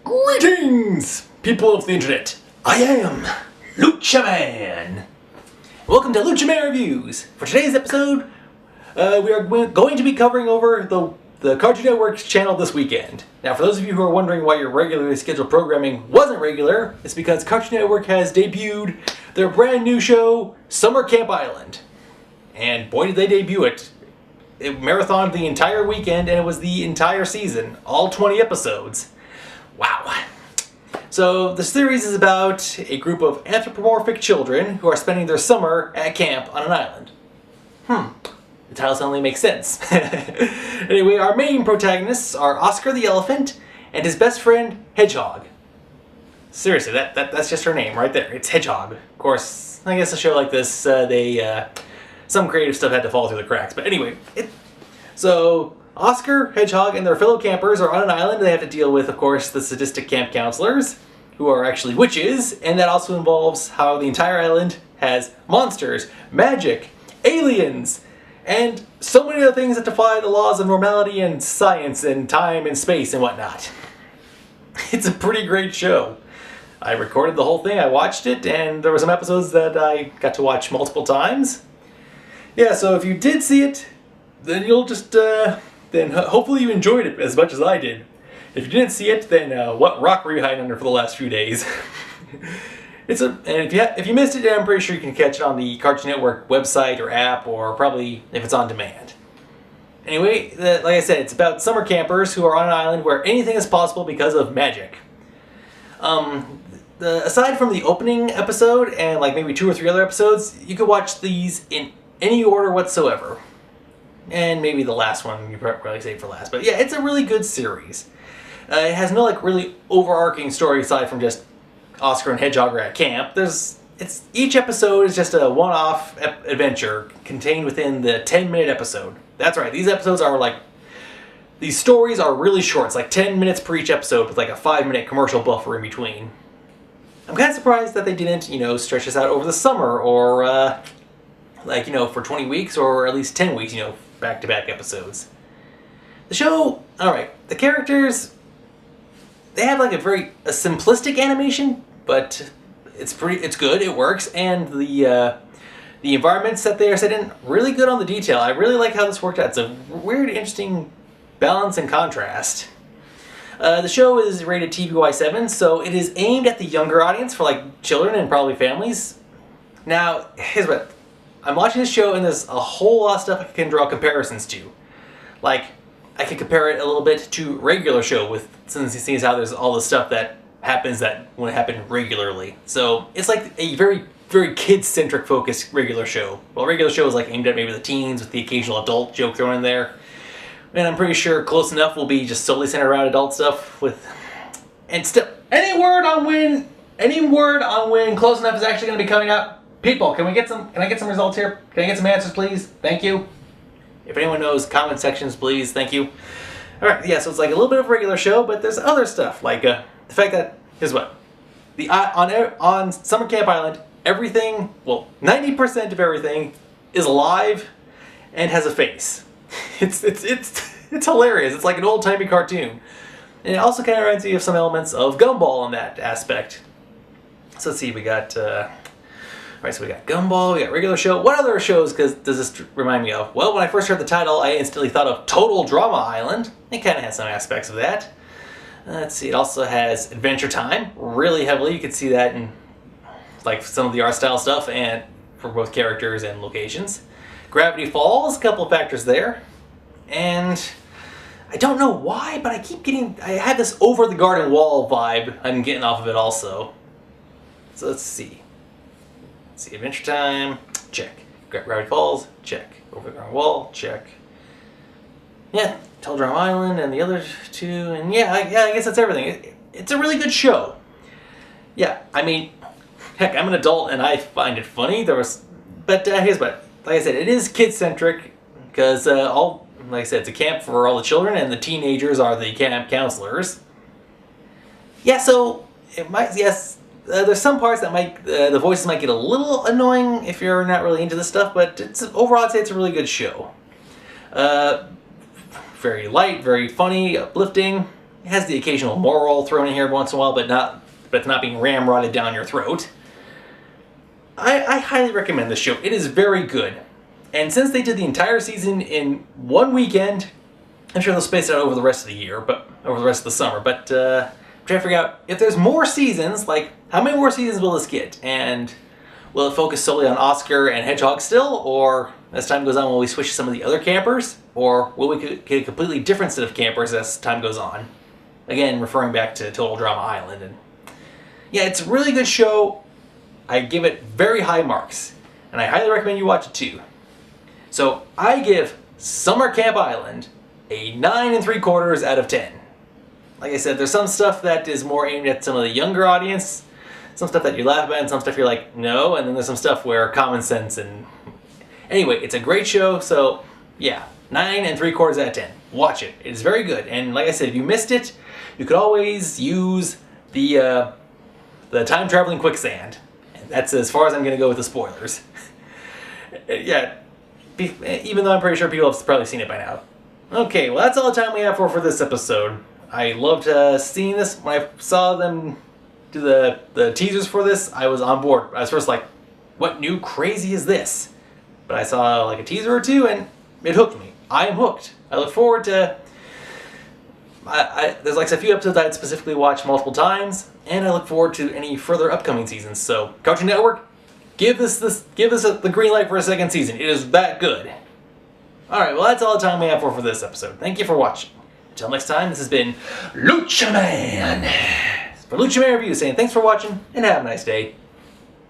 Greetings, people of the internet. I am Lucha Man. Welcome to Lucha Man Reviews. For today's episode, we are going to be covering over the Cartoon Network's channel this weekend. Now, for those of you who are wondering why your regularly scheduled programming wasn't regular, it's because Cartoon Network has debuted their brand new show, Summer Camp Island. And boy did they debut it. It marathoned the entire weekend, and it was the entire season, all 20 episodes. Wow. So the series is about a group of anthropomorphic children who are spending their summer at camp on an island. The title suddenly makes sense. Anyway, our main protagonists are Oscar the elephant and his best friend, Hedgehog. Seriously, that's just her name right there. It's Hedgehog. Of course, I guess a show like this, some creative stuff had to fall through the cracks. But anyway, so Oscar, Hedgehog, and their fellow campers are on an island, and they have to deal with, of course, the sadistic camp counselors, who are actually witches, and that also involves how the entire island has monsters, magic, aliens, and so many other things that defy the laws of normality and science and time and space and whatnot. It's a pretty great show. I recorded the whole thing, I watched it, and there were some episodes that I got to watch multiple times. Yeah, so if you did see it, then you'll just, then hopefully you enjoyed it as much as I did. If you didn't see it, then what rock were you hiding under for the last few days? And if you missed it, I'm pretty sure you can catch it on the Cartoon Network website or app, or probably if it's on demand. Anyway, like I said, it's about summer campers who are on an island where anything is possible because of magic. Aside from the opening episode and like maybe 2 or 3 other episodes, you could watch these in any order whatsoever. And maybe the last one you probably save for last. But yeah, it's a really good series. It has no like really overarching story aside from just Oscar and Hedgehog are at camp. Each episode is just a one-off adventure contained within the 10-minute episode. That's right, these stories are really short. It's like 10 minutes per each episode with like a 5-minute commercial buffer in between. I'm kind of surprised that they didn't, stretch this out over the summer or, for 20 weeks or at least 10 weeks, back-to-back episodes. The show, alright, the characters, they have like a very simplistic animation, but it's good, it works, and the environments that they are set in, really good on the detail. I really like how this worked out. It's a weird, interesting balance and contrast. The show is rated TVY7, so it is aimed at the younger audience for like children and probably families. Now, here's what. I'm watching this show and there's a whole lot of stuff I can draw comparisons to. Like, I could compare it a little bit to regular show since you see how there's all the stuff that happens that wouldn't happen regularly. So it's like a very, very kid-centric focused regular show. Well, regular show is like aimed at maybe the teens with the occasional adult joke thrown in there. And I'm pretty sure Close Enough will be just solely centered around adult stuff and still, any word on when Close Enough is actually going to be coming out? People, can I get some results here? Can I get some answers, please? Thank you. If anyone knows, comment sections, please. Thank you. Alright, yeah, so it's like a little bit of a regular show, but there's other stuff, like the fact that, here's what. On Summer Camp Island, everything, well, 90% of everything is alive and has a face. It's hilarious. It's like an old-timey cartoon. And it also kind of reminds me of some elements of Gumball in that aspect. So let's see, we got... Alright, so we got Gumball, we got regular show. What other shows does this remind me of? Well, when I first heard the title, I instantly thought of Total Drama Island. It kind of has some aspects of that. Let's see, it also has Adventure Time, really heavily. You can see that in like some of the art style stuff and for both characters and locations. Gravity Falls, a couple of factors there. And I don't know why, but I had this Over the Garden Wall vibe I'm getting off of it also. So let's see. Adventure Time, check. Gravity Falls, check. Over the Garden Wall, check. Yeah, Total Drama Island and the other 2, and yeah, I guess that's everything. It's a really good show. Yeah, I mean, heck, I'm an adult and I find it funny. But here's what. Like I said, it is kid-centric because like I said, it's a camp for all the children and the teenagers are the camp counselors. Yeah, so it might, yes. There's some parts that the voices might get a little annoying if you're not really into this stuff, but overall I'd say it's a really good show. Very light, very funny, uplifting. It has the occasional moral thrown in here once in a while, but it's not being ramrodded down your throat. I highly recommend this show. It is very good. And since they did the entire season in one weekend, I'm sure they'll space it out over the rest of the year, but over the rest of the summer. But I'm trying to figure out if there's more seasons, like how many more seasons will this get? And will it focus solely on Oscar and Hedgehog still? Or as time goes on, will we switch to some of the other campers? Or will we get a completely different set of campers as time goes on? Again, referring back to Total Drama Island. And yeah, it's a really good show. I give it very high marks. And I highly recommend you watch it too. So I give Summer Camp Island a 9 3/4 out of 10. Like I said, there's some stuff that is more aimed at some of the younger audience, some stuff that you laugh at, and some stuff you're like, no, and then there's some stuff where common sense and... Anyway, it's a great show, so yeah, 9 3/4 out of 10. Watch it. It is very good. And like I said, if you missed it, you could always use the time-traveling quicksand. And that's as far as I'm going to go with the spoilers. Yeah, even though I'm pretty sure people have probably seen it by now. Okay, well that's all the time we have for this episode. I loved seeing this. When I saw them do the teasers for this, I was on board. I was first like, what new crazy is this? But I saw like a teaser or two and it hooked me. I am hooked. I look forward to... there's like a few episodes I'd specifically watch multiple times, and I look forward to any further upcoming seasons. So, Cartoon Network, give this the green light for a second season. It is that good. Alright, well that's all the time we have for this episode. Thank you for watching. Until next time, this has been Lucha Man! For Lucha Man Reviews saying thanks for watching, and have a nice day.